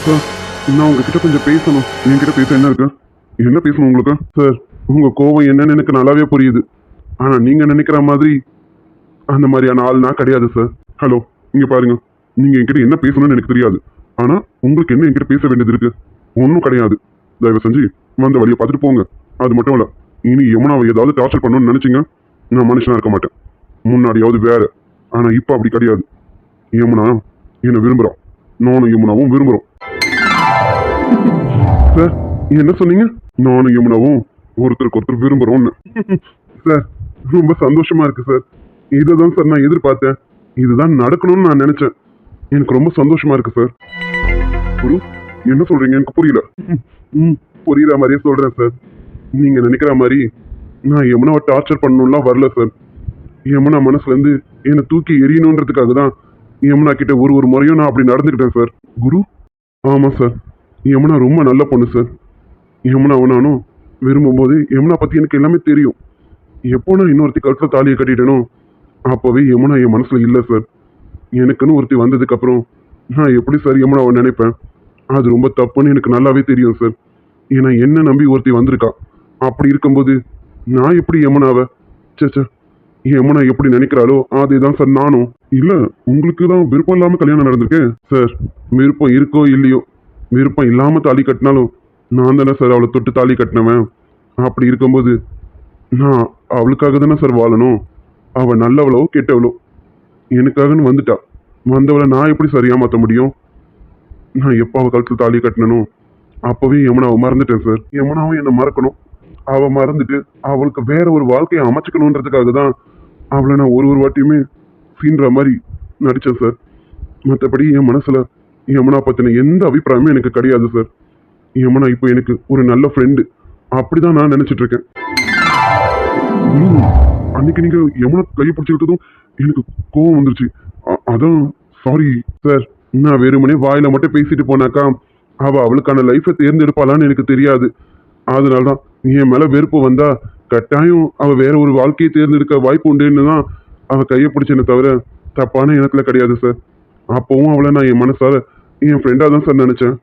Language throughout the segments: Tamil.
சார், நான் உங்ககிட்ட கொஞ்சம் பேசணும். என்கிட்ட பேச என்ன இருக்கு? என்ன பேசணும் உங்களுக்கு? சார், உங்க கோவம் என்னன்னு எனக்கு நல்லாவே புரியுது. ஆனா நீங்க நினைக்கிற மாதிரி அந்த மாதிரியான ஆள் நான் கிடையாது சார். ஹலோ, இங்க பாருங்க. நீங்க என்கிட்ட என்ன பேசணும்னு எனக்கு தெரியாது. ஆனா உங்களுக்கு என்ன என்கிட்ட பேச வேண்டியது இருக்கு? ஒன்றும் கிடையாது. தயவு செஞ்சு வந்த வழியை பார்த்துட்டு போங்க. அது மட்டும் இல்ல, இனி யமுனாவை ஏதாவது டார்ச்சர் பண்ணணும்னு நினைச்சீங்க, நான் மனுஷனா இருக்க மாட்டேன். முன்னாடியாவது வேற. ஆனா இப்ப அப்படி கிடையாது. யமுனா என்ன விரும்புறான். நானும் யமுனாவும் விரும்புறோம். சார், என்ன சொன்னீங்க? நானும் யமுனாவும் ஒருத்தருக்கு ஒருத்தர் விரும்புறோம்னு. சார், ரொம்ப சந்தோஷமா இருக்கு சார். இதுதான் சார் நான் எதிர்பார்த்தேன். இதுதான் நடக்கணும்னு நான் நினைச்சேன். எனக்கு ரொம்ப சந்தோஷமா இருக்கு சார். குரு, என்ன சொல்றீங்க? எனக்கு புரியல. ம், புரியுற மாதிரியே சொல்றேன் சார். நீங்க நினைக்கிற மாதிரி நான் யமுனாவை டார்ச்சர் பண்ணணும்லாம் வரல சார். யமுனா மனசுல இருந்து என்னை தூக்கி எரியணுன்றதுக்காக தான் யமுனா கிட்ட ஒரு ஒரு முறையும் நான் அப்படி நடந்துக்கிட்டேன் சார். குரு, ஆமா சார். யமுனா ரொம்ப நல்ல பொண்ணு சார். யமுனாவை நானும் விரும்பும்போது யமுனா பத்தி எனக்கு எல்லாமே தெரியும். எப்போ நான் இன்னொருத்தி கழுத்துல தாலியை கட்டிட்டேனோ அப்பவே யமுனா என் மனசுல இல்ல சார். எனக்குன்னு ஒருத்தி வந்ததுக்கு அப்புறம் நான் எப்படி சார் யமுனாவை நினைப்பேன்? அது ரொம்ப தப்புன்னு எனக்கு நல்லாவே தெரியும் சார். ஏன்னா என்ன நம்பி ஒருத்தி வந்திருக்கா. அப்படி இருக்கும்போது நான் எப்படி யமுனாவை சேச்சே, யமுனா எப்படி நினைக்கிறாளோ அதேதான் சார் நானும். இல்ல, உங்களுக்கு தான் விருப்பம் இல்லாம கல்யாணம் நடந்திருக்கு சார். விருப்பம் இருக்கோ இல்லையோ, விருப்பம் இல்லாம தாலி கட்டினாலும் நான் தானே சார் அவளை தொட்டு தாலி கட்டினவன். அப்படி இருக்கும்போது நான் அவளுக்காக தானே சார் வாழணும். அவ நல்லவளோ கெட்டவளோ எனக்காகன்னு வந்துட்டா. வந்தவளை நான் எப்படி சார் ஏமாற்ற முடியும்? நான் எப்போ அவ கழுத்துல தாலி கட்டினனும் அப்பவே யமுனாவை மறந்துட்டேன் சார். யமுனாவும் என்னை மறக்கணும். அவ மறந்துட்டு அவளுக்கு வேற ஒரு வாழ்க்கையை அமைச்சுக்கணுன்றதுக்காக தான் அவளை நான் ஒரு ஒரு வாட்டியுமே சீன்ற மாதிரி நடிச்சேன் சார். மற்றபடி என் மனசுல யமுனா பத்தின எந்த அபிப்பிராயமும் எனக்கு கிடையாது சார். யமுனா இப்போ எனக்கு ஒரு நல்ல ஃப்ரெண்டு. அப்படிதான் நான் நினைச்சிட்டு இருக்கேன். அன்னைக்கு நீங்க யமுனா கையை பிடிச்சிக்கிட்டதும் எனக்கு கோவம் வந்துருச்சு. அதான் சாரி சார். நான் வெறுமனே வாயில மட்டும் பேசிட்டு போனாக்கா அவ அவளுக்கான லைஃபை தேர்ந்தெடுப்பாளான்னு எனக்கு தெரியாது. அதனாலதான் என் மேல வெறுப்பு வந்தா கட்டாயம் அவ வேற ஒரு வாழ்க்கையை தேர்ந்தெடுக்க வாய்ப்பு உண்டுன்னு தான் அவ கையை பிடிச்சேன்னு தவிர தப்பான எண்ணத்துல கிடையாது சார். அப்பவும் அவளை நான் என் மனசால என் ஃப்ரெண்டா தான் சார் நினைச்சேன்.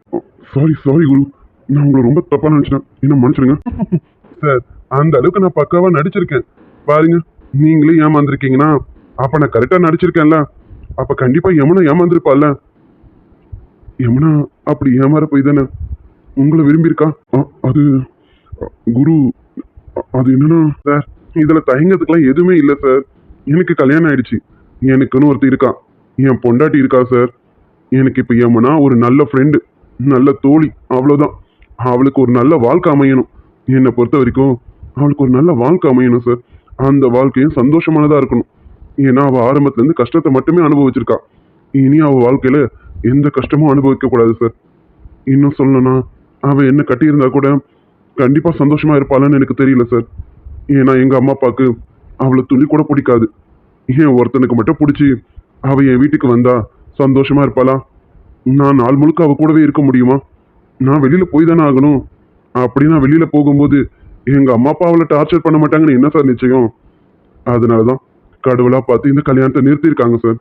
சாரி சாரி குரு, நான் உங்களை ரொம்ப தப்பா நினைச்சேன். என்ன மன்னிச்சிடுங்க சார். அந்த அளவுக்கு நான் பக்காவா நடிச்சிருக்கேன் பாருங்க. நீங்களே ஏமாந்துருக்கீங்கன்னா அப்ப நான் கரெக்டா நடிச்சிருக்கேன்ல. அப்ப கண்டிப்பா யமுனா ஏமாந்துருப்பாள்ல. யமுனா அப்படி ஏமாற போய் தானே உங்களை விரும்பியிருக்கா. அது குரு, அது என்னன்னா சார், இதுல தயங்கத்துக்குலாம் எதுவுமே இல்லை சார். எனக்கு கல்யாணம் ஆயிடுச்சு. எனக்குன்னு ஒருத்தர் இருக்கா. என் பொண்டாட்டி இருக்கா சார். எனக்கு இப்ப யமுனா ஒரு நல்ல ஃப்ரெண்டு, நல்ல தோழி, அவ்வளவுதான். அவளுக்கு ஒரு நல்ல வாழ்க்கை அமையணும். என்னை பொறுத்த வரைக்கும் அவளுக்கு ஒரு நல்ல வாழ்க்கை அமையணும் சார். அந்த வாழ்க்கையும் சந்தோஷமானதா இருக்கணும். ஏன்னா அவ ஆரம்பத்துல இருந்து கஷ்டத்தை மட்டுமே அனுபவிச்சிருக்கா. இனி அவ வாழ்க்கையில எந்த கஷ்டமும் அனுபவிக்க கூடாது சார். இன்னும் சொல்லணும்னா அவ என்ன கட்டியிருந்தா கூட கண்டிப்பா சந்தோஷமா இருப்பாளான்னு எனக்கு தெரியல சார். ஏன்னா எங்க அம்மா அப்பாவுக்கு அவளை துணி கூட பிடிக்காது. ஏன் ஒருத்தனுக்கு மட்டும் பிடிச்சி அவ என் வீட்டுக்கு வந்தா சந்தோஷமா இருப்பாளா? நான் நாள் முழுக்க அவ கூடவே இருக்க முடியுமா? நான் வெளியில போய் தானே ஆகணும். அப்படி நான் வெளியில போகும்போது எங்க அம்மா அப்பா அவளை டார்ச்சர் பண்ண மாட்டாங்கன்னு என்ன சார் நிச்சயம்? அதனாலதான் கடவுளா பார்த்து இந்த கல்யாணத்தை நிறுத்திருக்காங்க சார்.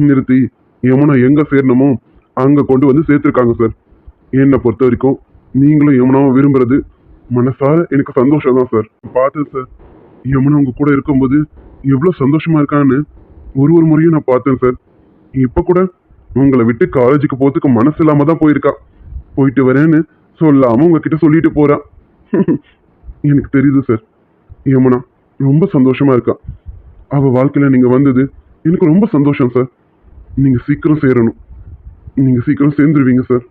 நிறுத்தி யமுனா எங்க சேரணுமோ அங்க கொண்டு வந்து சேர்த்திருக்காங்க சார். என்னை பொறுத்த வரைக்கும் நீங்களும் யமுனாவும் விரும்புறது மனசார எனக்கு சந்தோஷம் தான் சார். பார்த்தேன் சார், யமுனா உங்க கூட இருக்கும்போது எவ்வளவு சந்தோஷமா இருக்கான்னு ஒரு ஒரு முறையும் நான் பார்த்தேன் சார். இப்ப கூட உங்களை விட்டு காலேஜுக்கு போறதுக்கு மனசு இல்லாம தான் போயிருக்கா. போயிட்டு வரேன்னு சொல்லாம உங்ககிட்ட சொல்லிட்டு போறா. எனக்கு தெரியுது சார். யமுனா ரொம்ப சந்தோஷமா இருக்கா. அவ வாழ்க்கையில நீங்க வந்தது எனக்கு ரொம்ப சந்தோஷம் சார். நீங்க சீக்கிரம் சேரணும். நீங்க சீக்கிரம் சேர்ந்துருவீங்க சார்.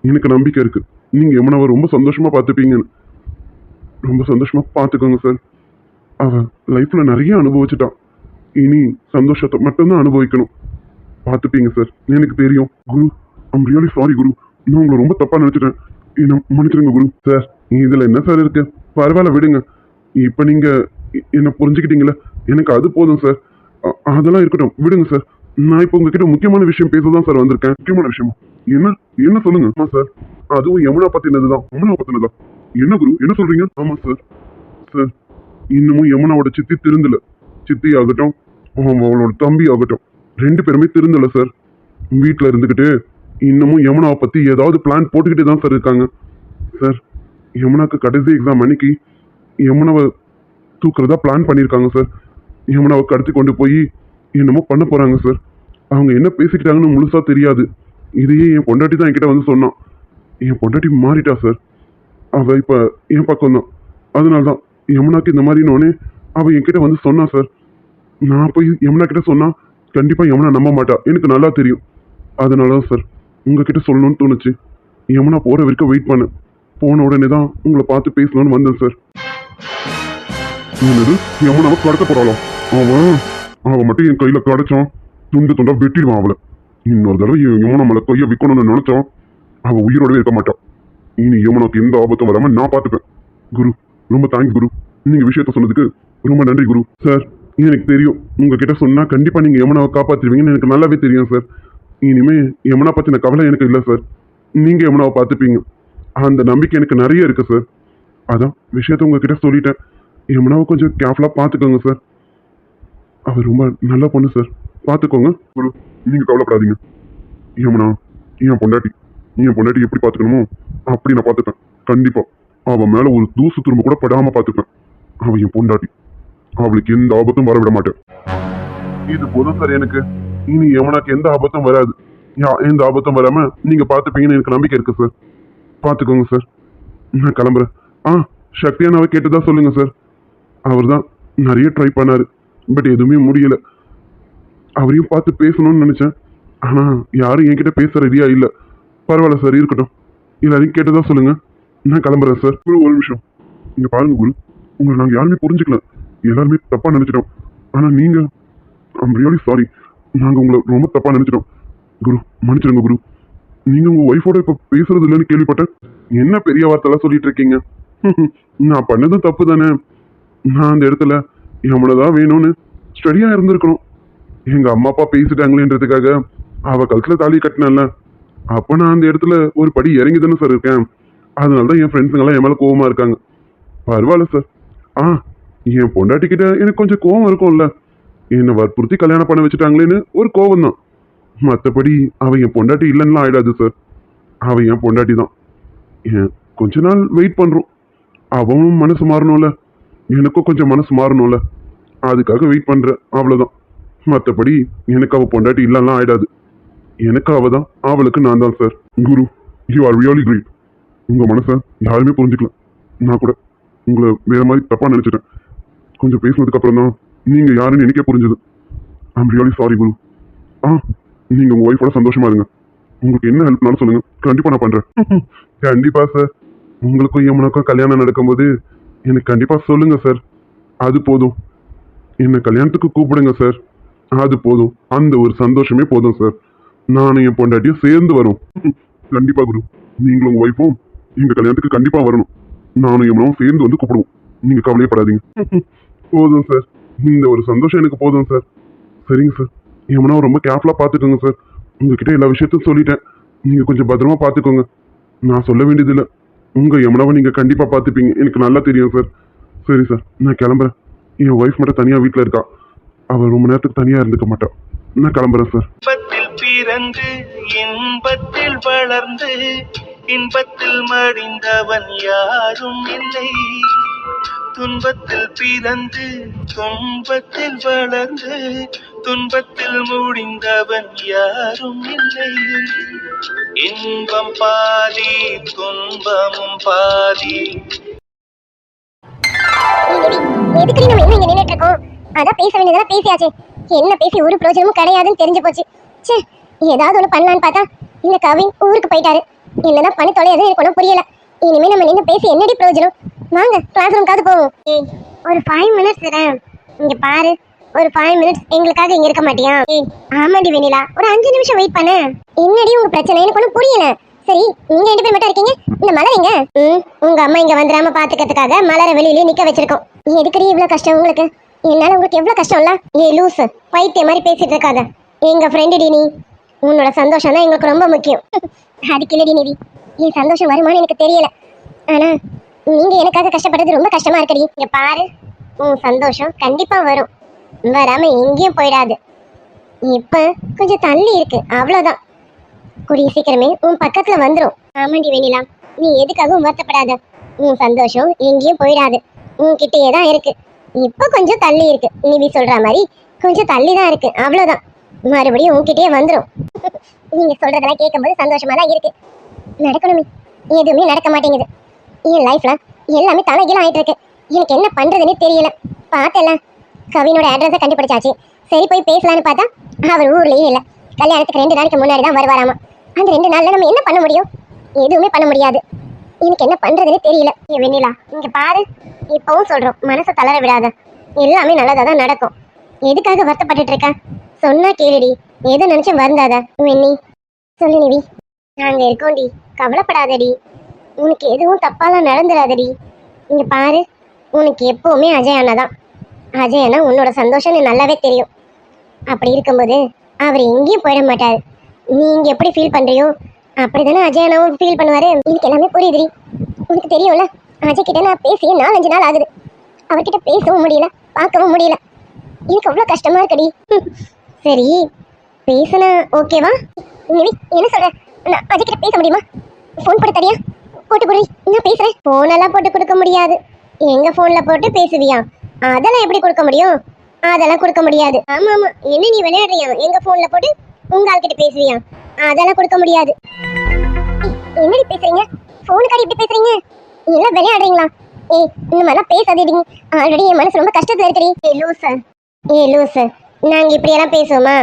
எனக்கு நம்பிக்கை இருக்கு. நீங்க யமுனாவை ரொம்ப சந்தோஷமா பார்த்துப்பீங்கன்னு. ரொம்ப சந்தோஷமா பார்த்துக்கோங்க சார். அவ லைஃப்ல நிறைய அனுபவிச்சுட்டான். இனி சந்தோஷத்தை மட்டும்தான் அனுபவிக்கணும். பார்த்துப்பீங்க சார். எனக்கு தெரியும் குரு. ஐம் ரியலி சாரி குரு. நான் உங்களை ரொம்ப தப்பா நினைச்சிட்டேன். என்ன மன்னிச்சிருங்க குரு. சார், இதுல என்ன சார் இருக்கு? பரவாயில்ல விடுங்க. இப்ப நீங்க என்ன புரிஞ்சுக்கிட்டீங்களா? எனக்கு அது போதும் சார். அதெல்லாம் இருக்கட்டும், விடுங்க சார். நான் இப்போ உங்ககிட்ட முக்கியமான விஷயம் பேசதான் சார் வந்திருக்கேன். முக்கியமான விஷயமா? என்ன என்ன சொல்லுங்க. ஆமா சார், அதுவும் யமுனா பத்தினதுதான். யமுனா பத்தினதா? என்ன குரு, என்ன சொல்றீங்க? ஆமா சார். சார், இன்னமும் யமுனாவோட சித்தி திருந்தல. சித்தி ஆகட்டும் அவளோட தம்பி ஆகட்டும், ரெண்டு பேருமே திருந்தல சார். வீட்டுல இருந்துகிட்டு இன்னமும் யமுனாவை பற்றி ஏதாவது பிளான் போட்டுக்கிட்டே தான் சார் இருக்காங்க. சார், யமுனாக்கு கடைசி எக்ஸாம் அன்னைக்கு யமுனாவை தூக்குறதா பிளான் பண்ணியிருக்காங்க சார். யமுனாவை கடத்தி கொண்டு போய் என்னமோ பண்ண போகிறாங்க சார். அவங்க என்ன பேசிக்கிட்டாங்கன்னு முழுசாக தெரியாது. இதையே என் பொண்டாட்டி தான் என்கிட்ட வந்து சொன்னான். என் பொண்டாட்டி மாறிட்டா சார். அவள் இப்போ என் பக்கம் தான். அதனால தான் யமுனாக்கு இந்த மாதிரினோடனே அவள் என்கிட்ட வந்து சொன்னா சார். நான் போய் யமுனா கிட்ட சொன்னா கண்டிப்பாக யமுனா நம்ப மாட்டா, எனக்கு நல்லா தெரியும். அதனால தான் சார் உங்ககிட்ட சொல்லணும்னு தோணுச்சு. யமுனா போகிற வரைக்கும் வெயிட் பண்ணேன். போன உடனே தான் உங்களை பார்த்து பேசலான்னு வந்தேன் சார். என்னது, யமுனாவை கடத்த போகிறாளாம்? அவன் மட்டும் என் கையில் கிடைச்சான், துண்டு துண்டா வெட்டிடுவான் அவளை. இன்னொரு தடவை யமுனா மேலே கையை விற்கணும்னு நினைச்சான், அவள் உயிரோடவே இருக்க மாட்டான். இனி யமுனாக்கு எந்த ஆபத்தும் வராமல் நான் பார்த்துப்பேன். குரு, ரொம்ப தேங்க்ஸ் குரு. நீங்கள் விஷயத்த சொன்னதுக்கு ரொம்ப நன்றி குரு. சார், எனக்கு தெரியும் உங்ககிட்ட சொன்னால் கண்டிப்பாக நீங்கள் யமுனாவை காப்பாற்றுவீங்கன்னு எனக்கு நல்லாவே தெரியும் சார். இனிமேல் யமுனா பற்றின கவலை எனக்கு இல்லை சார். நீங்கள் யமுனாவை பார்த்துப்பீங்க, அந்த நம்பிக்கை எனக்கு நிறைய இருக்குது சார். அதான் விஷயத்த உங்ககிட்ட சொல்லிட்டேன். யமுனாவை கொஞ்சம் கேர்ஃபுல்லாக பார்த்துக்கோங்க சார். அவர் ரொம்ப நல்ல பொண்ணு சார், பார்த்துக்கோங்க குரு. நீங்கள் கவலைப்படாதீங்க. யமுனா என் பொண்டாட்டி எப்படி பார்த்துக்கணுமோ அப்படி நான் பார்த்துப்பேன். கண்டிப்பாக அவன் மேலே ஒரு தூசு துரும்ப கூட படாமல் பார்த்துப்பேன். அவன் என் பொண்டாட்டி, அவளுக்கு எந்த ஆபத்தும் வரவிட மாட்டேன். இது போதும் சார் எனக்கு. இனி யமுனாக்கு எந்த ஆபத்தும் வராது. எந்த ஆபத்தும் வராம நீங்க பார்த்துப்பீங்கன்னு எனக்கு நம்பிக்கை இருக்கு சார். பார்த்துக்கோங்க சார். நான் கிளம்புறேன். சக்தியானாவை கேட்டுதான் சொல்லுங்க சார். அவர் தான் நிறைய ட்ரை பண்ணாரு, பட் எதுவுமே முடியல. அவரையும் பார்த்து பேசணும்னு நினைச்சேன், ஆனா யாரும் என்கிட்ட பேச ரெடியா இல்லை. பரவாயில்ல சார், இருக்கட்டும். எல்லாரையும் கேட்டுதான் சொல்லுங்க. நான் கிளம்புறேன் சார். ஒரு நிமிஷம் இங்க பாருங்க குரு, உங்களை நாங்கள் யாருமே புரிஞ்சுக்கல, எல்லாருமே தப்பா நினைச்சிட்டோம். ஆனா நீங்க, ஐம் ரியலி சாரி, நாங்க உங்களை ரொம்ப தப்பா நினைச்சிட்டோம் குரு. மன்னிச்சிடுங்க குரு. நீங்க உங்க ஒய்ஃபோட இப்ப பேசுறது இல்லைன்னு கேள்விப்பட்டேன். என்ன பெரிய வார்த்தைலாம் சொல்லிட்டு இருக்கீங்க? நான் பண்ணதும் தப்பு தானே. நான் அந்த இடத்துல எவ்வளவுதான் வேணும்னு ஸ்டடியா இருந்திருக்கணும். எங்க அம்மா அப்பா பேசிட்டாங்களேன்றதுக்காக அவ கழுத்துல தாலி கட்டினல, அப்ப நான் அந்த இடத்துல ஒரு படி இறங்கி தானே சார் இருக்கேன். அதனாலதான் என் ஃப்ரெண்ட்ஸுங்கெல்லாம் என் மேல கோவமா இருக்காங்க. பரவாயில்ல சார். என் பொண்டாட்டிக்கிட்ட எனக்கு கொஞ்சம் கோவம் இருக்கும்ல, என்னை வற்புறுத்தி கல்யாணம் பண்ண வச்சுட்டாங்களேன்னு ஒரு கோவம் தான். மற்றபடி அவன் என் பொண்டாட்டி இல்லைன்னா ஆயிடாது சார். அவன் என் பொண்டாட்டி தான். கொஞ்ச நாள் வெயிட் பண்றோம். அவனும் மனசு மாறணும்ல, எனக்கும் கொஞ்சம் மனசு மாறணும்ல, அதுக்காக வெயிட் பண்றேன், அவ்வளவுதான். மற்றபடி எனக்கு அவ பொண்டாட்டி இல்லைன்னா ஆயிடாது. எனக்கு அவ தான், அவளுக்கு நான் தான் சார். குரு, யூ ஆர் ரியலி கிரேட். உங்க மனசை யாருமே புரிஞ்சுக்கல. நான் கூட உங்களை வேற மாதிரி தப்பா நினைச்சிட்டேன். கொஞ்சம் பேசினதுக்கு அப்புறம் தான் நீங்க யாருன்னு எனக்கே புரிஞ்சது. ஐம் ரியலி சாரி குரு. நீங்க உங்க ஒய்ஃபோட சந்தோஷமா இருங்க. உங்களுக்கு என்ன ஹெல்ப்னாலும் சொல்லுங்க, கண்டிப்பா நான் பண்றேன். கண்டிப்பா சார். உங்களுக்கும் யமுனாக்கும் கல்யாணம் நடக்கும்போது எனக்கு கண்டிப்பா சொல்லுங்க சார். அது போதும். என்ன கல்யாணத்துக்கு கூப்பிடுங்க சார். அது போதும். அந்த ஒரு சந்தோஷமே போதும் சார். நானும் என் பொண்டாட்டியும் சேர்ந்து வரும். கண்டிப்பா குரு. நீங்களும் உங்க ஒய்ஃபும் எங்க கல்யாணத்துக்கு கண்டிப்பா வரணும். நானும் யமுனாவும் சேர்ந்து வந்து கூப்பிடுவோம். நீங்க கவலையப்படாதீங்க. போதும் சார். இந்த ஒரு சந்தோஷம் எனக்கு போதும் சார். சரிங்க சார். யமுனாவை ரொம்ப கேர்ஃபுல்லா பார்த்துக்கோங்க சார். உங்ககிட்ட எல்லா விஷயத்தையும் சொல்லிட்டேன். நீங்க கொஞ்சம் பத்திரமா பார்த்துக்கோங்க. நான் சொல்ல வேண்டியதில்லை, உங்க யமுனாவை நீங்க கண்டிப்பா பார்த்துப்பீங்க, எனக்கு நல்லா தெரியும் சார். சரி சார், நான் கிளம்புறேன். என் ஒய்ஃப் மட்டும் தனியா வீட்டில் இருக்கா. அவள் ரொம்ப நேரத்துக்கு தனியா இருந்துக்க மாட்டா. நான் கிளம்புறேன் சார். பிறந்து இன்பத்தில் வளர்ந்து இன்பத்தில் மடிந்தவன் யாரும் இல்லை. துன்பத்தில் பிறந்து துன்பத்தில் வளர்ந்து துன்பத்தில் முடிந்தவன் யாரும் இல்லை. இன்பம் பாதி துன்பமும் பாதி. எதுக்கு நம்ம இன்னும் இங்க நின்னுட்டு இருக்கோம்? அதான் பேச வேண்டியதெல்லாம் பேசியாச்சு. என்ன பேசி ஒரு பிரயோஜனமும் கிடையாதுன்னு தெரிஞ்சு போச்சு. சே, ஏதாவது ஒண்ணு பண்ணலான்னு பார்த்தா இந்த கவின் ஊருக்கு போயிட்டாரு. என்னதான் பண்ணி தொலையாது எனக்கு ஒன்றும் புரியல. இனிமே நம்ம நின்று பேசி என்னடி பிரயோஜனம்? வாங்க கிளாஸ் ரூம்காவது போவோம். ஒரு 5 மினிட்ஸ் தரேன். இங்க பாரு, ஒரு 5 மினிட்ஸ் எங்களுக்காக இங்க இருக்க மாட்டியா? ஆமாடி வெண்ணிலா, ஒரு 5 நிமிஷம் வெயிட் பண்ணு. என்னடி உங்க பிரச்சனை? எனக்கு ஒன்றும் புரியல. சரி, நீங்க 2 பேர் மட்டும் இருக்கீங்க, இந்த மலர் எங்க? உங்க அம்மா இங்க வந்துடாம பாத்துக்கிறதுக்காக மலரை வெளியிலேயே நிக்க வச்சிருக்கோம். எதுக்கடி இவ்வளவு கஷ்டம் உங்களுக்கு? என்னால உங்களுக்கு எவ்வளவு கஷ்டம் இல்ல? லூசு, பைத்திய மாதிரி பேசிட்டு இருக்காத. எங்க ஃப்ரெண்டு டி நீ. உன்னோட சந்தோஷம் தான் எங்களுக்கு ரொம்ப முக்கியம். அதுக்கு இல்லடி நிவி, என் சந்தோஷம் வருமானு எனக்கு தெரியல. ஆனா நீங்க எனக்காக கஷ்டப்படுறது ரொம்ப கஷ்டமா இருக்கடி. இங்க பாரு, உன் சந்தோஷம் கண்டிப்பா வரும், வராம எங்கேயும் போயிடாது. இப்ப கொஞ்சம் தள்ளி இருக்கு, அவ்வளவுதான். கூடிய சீக்கிரமே உன் பக்கத்துல வந்துரும். ஆமாண்டி வெண்ணிலா, நீ எதுக்காகவும் வருத்தப்படாத. உன் சந்தோஷம் எங்கேயும் போயிடாது, உன்கிட்டயே தான் இருக்கு. இப்ப கொஞ்சம் தள்ளி இருக்கு, நீ சொல்ற மாதிரி கொஞ்சம் தள்ளி தான் இருக்கு, அவ்வளவுதான். மறுபடியும் உன்கிட்டயே வந்துரும். நீங்க சொல்றதெல்லாம் கேட்கும்போது சந்தோஷமா தான் இருக்கு. நடக்கணுமே, எதுவுமே நடக்க மாட்டேங்குது. என் லைஃப்ல எல்லாமே தலைகீழ ஆயிட்டு இருக்கு. எனக்கு என்ன பண்றதுன்னு தெரியல. பார்த்தல, கவினோட அட்ரஸை கண்டுபிடிச்சாச்சு. சரி போய் பேசலான்னு பார்த்தா அவர் ஊர்லயே இல்ல. கல்யாணத்துக்கு 2 நாளைக்கு முன்னாடி தான் வருவாராமா. அந்த 2 நாள்ல நம்ம என்ன பண்ண முடியும்? எதுவுமே பண்ண முடியாது. எனக்கு என்ன பண்றதுன்னு தெரியல. வெண்ணிலா, இங்க பாரு, இப்பவும் சொல்றோம், மனசை தளர விடாத. எல்லாமே நல்லதா தான் நடக்கும். எதுக்காக வருத்தப்பட்டுட்டு இருக்க? சொன்னா கேளுடி, எதை நினைச்சும் வருந்தாத. வெண்ணி, சொல்லு நிவி. நாங்க இருக்கோம்டி, கவலைப்படாதடி. உனக்கு எதுவும் தப்பாலாம் நடந்துடாதடி. இங்க பாரு, உனக்கு எப்பவுமே அஜய் அண்ணா தான். அஜய் அண்ணா உன்னோட சந்தோஷம்னு நல்லாவே தெரியும். அப்படி இருக்கும்போது அவர் எங்கேயும் போயிட மாட்டாரு. நீ இங்க எப்படி ஃபீல் பண்றியோ அப்படிதானே அஜய் அண்ணாவும் ஃபீல் பண்ணுவாரு. எனக்கு எல்லாமே புரியுதுடி. உனக்கு தெரியும்ல, அஜய் கிட்ட நான் பேசி 4-5 நாள் ஆகுது. அவர்கிட்ட பேசவும் முடியல, பார்க்கவும் முடியல. எனக்கு அவ்வளோ கஷ்டமா இருக்குடி. சரி, பேசுனா ஓகேவா? நிவி, என்ன சொல்ற? நான் அஜய் கிட்ட பேச முடியுமா? ஃபோன் போட்டு தரியா? போட்டு கொடு, நான் பேசுறேன். ஃபோனெல்லாம் போட்டு கொடுக்க முடியாது. எங்க ஃபோன்ல போட்டு பேசுவியா? அதெல்லாம் எப்படி கொடுக்க முடியும்? அதெல்லாம் கொடுக்க முடியாது. ஆமா ஆமா, என்ன நீ விளையாடுறியா? எங்க ஃபோன்ல போட்டு உங்க ஆள்கிட்ட பேசுவியா? அதெல்லாம் கொடுக்க முடியாது. என்னடி பேசுறீங்க? ஃபோனுக்காடி இப்படி பேசுறீங்க? எல்லாம் விளையாடுறீங்களா? ஏய், இந்த மாதிரிலாம் பேசாதீங்க. ஆல்ரெடி என் மனசு ரொம்ப கஷ்டத்துல இருக்குடி. ஏ லூசு, நாங்க இப்படி எல்லாம் பேசுவோமா?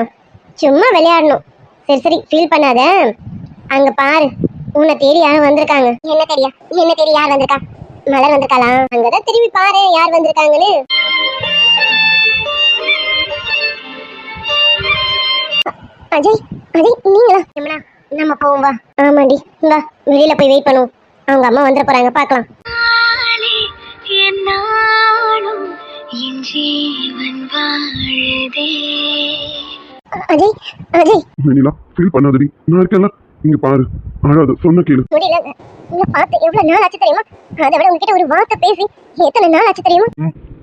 சும்மா விளையாடணும். சரி சரி, ஃபீல் பண்ணாத. அங்க பாரு, உன்னை தேடி யாரும் வந்திருக்காங்க. என்ன தேடி யார் வந்திருக்கா? மலர் வந்திருக்காளா? அங்கதான் திரும்பி பாரு யார் வந்திருக்காங்கன்னு. அஜய், நீங்களா? யமுனா, நம்ம போவோம் வா. ஆமாண்டி, வா, வெளியில போய் வெயிட் பண்ணுவோம். அவங்க அம்மா வந்துட போறாங்க, பார்க்கலாம். அஜய் வெண்ணிலா, ஃபீல் பண்ணாதடி, நான் இருக்கேன்ல. இங்க பாரு, அழாத, சொன்ன கேளு. முடியல, உங்களை பார்த்து எவ்வளவு நாள் ஆச்சு தெரியுமா? அதை விட உங்ககிட்ட ஒரு வார்த்தை பேசி எத்தனை நாள் ஆச்சு தெரியுமா?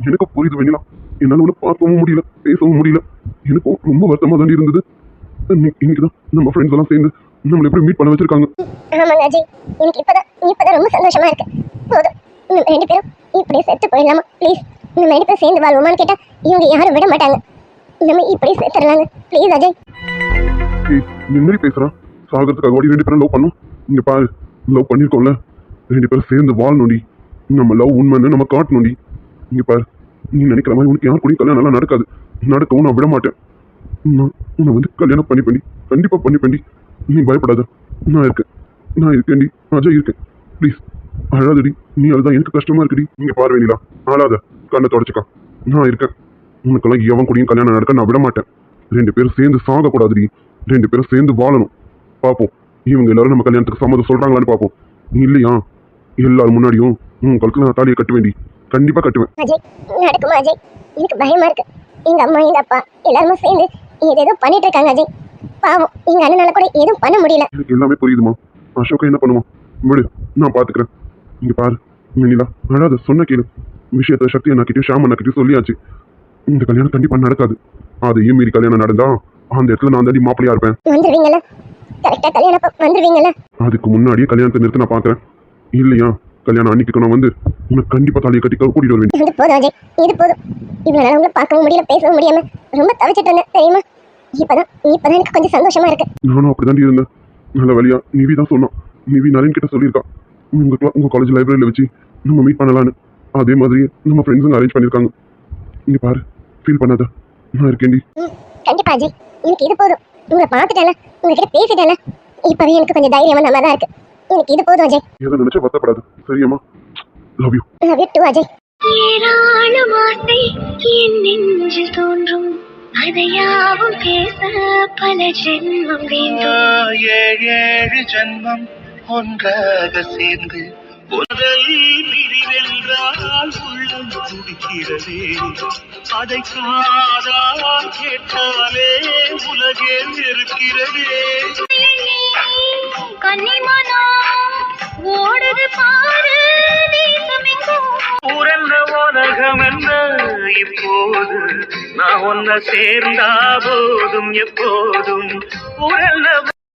எனக்கு புரியுது வெண்ணிலா. என்னால உன்னை பார்க்கவும் முடியல, பேசவும் முடியல. எனக்கும் ரொம்ப வருத்தமா தான் இருந்தது. இன்னைக்குதான் நம்ம ஃப்ரெண்ட்ஸ் எல்லாம் சேர்ந்து நம்மளை எப்படி மீட் பண்ண வச்சிருக்காங்க. ஆமாங்க அஜய், எனக்கு இப்பதான் ரொம்ப சந்தோஷமா இருக்கு. போதும், நம்ம 2 பேரும் இப்படியே செத்து போயிடலாமா? ப்ளீஸ், நம்ம 2 பேரும் சேர்ந்து வாழ்வோமான்னு கேட்டா இவங்க யாரும் விட மாட்டாங்க. நம்ம இப்படியே செத்துடலாங்க, ப்ளீஸ் அஜய். ஏய், நீ என்ன பேசுறான்? சாகிறதுக்காக ஓடி 2 பேரும் லவ் பண்ணோம். இங்க பாரு, லவ் பண்ணிருக்கோம்ல, 2 பேரும் சேர்ந்து வாழணும்டி. நம்ம லவ் உண்மைன்னு நம்ம காட்டணும்டி. இங்க பாரு, நீ நினைக்கிற மாதிரி உனக்கு யார் கூடயும் கல்யாணம் எல்லாம் நடக்காது. நடக்கவும் நான் விட மாட்டேன். நான் உன்னை வந்து கல்யாணம் பண்ணி கண்டிப்பா பண்ணி. நீ பயப்படாத, நான் இருக்கேன்டி. அஜய் இருக்கேன். ப்ளீஸ் அழாதடி. நீ அதுதான் எனக்கு கஷ்டமா இருக்குடி. நீங்க பாரு வெண்ணிலா, அழாத, கண்ணை தொடச்சுக்கா. நான் இருக்கேன். உனக்கெல்லாம் எவன் கூடயும் கல்யாணம் நடக்க நான் விட மாட்டேன். 2 பேரும் சேர்ந்து சாகக்கூடாதுடி. 2 பேரும் சேர்ந்து வாழணும். பார்ப்போம், இவங்க எல்லாரும் நம்ம கல்யாணத்துக்கு சம்மதம் சொல்றாங்களான்னு பார்ப்போம். இல்லையா, எல்லாரும் முன்னாடியும் உங்களுக்கு நான் தாலியை கட்ட வேண்டி, கண்டிப்பா கட்டுவேன். அஜய், நடக்குமா அஜய்? எனக்கு பயமா இருக்கு. எங்க அம்மா எங்க அப்பா எல்லாருமே சேர்ந்து ஏதேதோ பண்ணிட்டு இருக்காங்க அஜய். பாவம், எங்க அண்ணனால கூட எதுவும் பண்ண முடியல. எனக்கு எல்லாமே புரியுதுமா. அசோகா என்ன பண்ணுவான்? விடு, நான் பாத்துக்கிறேன். இங்க பாரு வெண்ணிலா, அழாத, சொன்ன கேளு. விஷயத்த சக்தி அண்ணாக்கிட்டையும் ஷாம் அண்ணாக்கிட்டையும் சொல்லியாச்சு. இந்த கல்யாணம் கண்டிப்பா நடக்காது. அதையும் மீறி கல்யாணம் நடந்தா அந்த இடத்துல நான் தாண்டி மாப்பிளையா இருப்பேன். வந்துருவீங்கல்ல? கரெக்டா கல்யாணம் வந்துருவீங்கல்ல? அதுக்கு முன்னாடியே கல்யாணத்தை நிறுத்த நான் பாக்குறேன். இல்லையா, கல்யாணம் அன்னைக்கு நான் வந்து உனக்கு கண்டிப்பா தாலியை கட்டி கூட்டிட்டு வருவேன். இது போதும் அஜய், இது போதும். இவ்வளவு நாள் உங்களை பார்க்கவும் முடியல, பேசவும் முடியாம ரொம்ப தவிச்சிட்டு இருந்தேன் தெரியுமா? இப்பதான் எனக்கு கொஞ்சம் சந்தோஷமா இருக்கு. நானும் அப்படிதான் இருந்தேன். நல்ல வழியா நிவி தான் சொன்னான். நிவி நரேன் கிட்ட சொல்லியிருக்கா, உங்க காலேஜ் லைப்ரரியில வச்சு நம்ம மீட் பண்ணலான்னு. அதே மாதிரி நம்ம ஃப்ரெண்ட்ஸுங்க அரேஞ்ச் பண்ணியிருக்காங்க. இங்க பாரு, ஃபீல் பண்ணாத, நான் இருக்கேன்டி. கண்டிப்பா அஜய், எனக்கு இது போதும். உங்களை பார்த்துட்டேன்ல, உங்ககிட்ட பேசிட்டேன்ல, இப்பவே எனக்கு கொஞ்சம் தைரியமா நல்லா தான் இருக்கு. எனக்கு இது போதும் அஜய். எதை நினைச்சா வருத்தப்படாது, சரியாமா? Love you. Love you too Ajay. ஏராளமாசை என் நெஞ்சில் தோன்றும், அதையாவும் பேச பல ஜென்மம் வேண்டும். 7 ஜென்மம் ஒன்றாக சேர்ந்து முதல் பிரிவென்றால் உள்ளம் துடிக்கிறதே. அதை காதால் கேட்டாலே உலகே இருக்கிறதே. கன்னிமனோ ஓடுது பாரு, தேசமெங்கும் உறந்த உலகம் என்ன இப்போது, நான் ஒன்ன சேர்ந்தா போதும் எப்போதும். உறந்த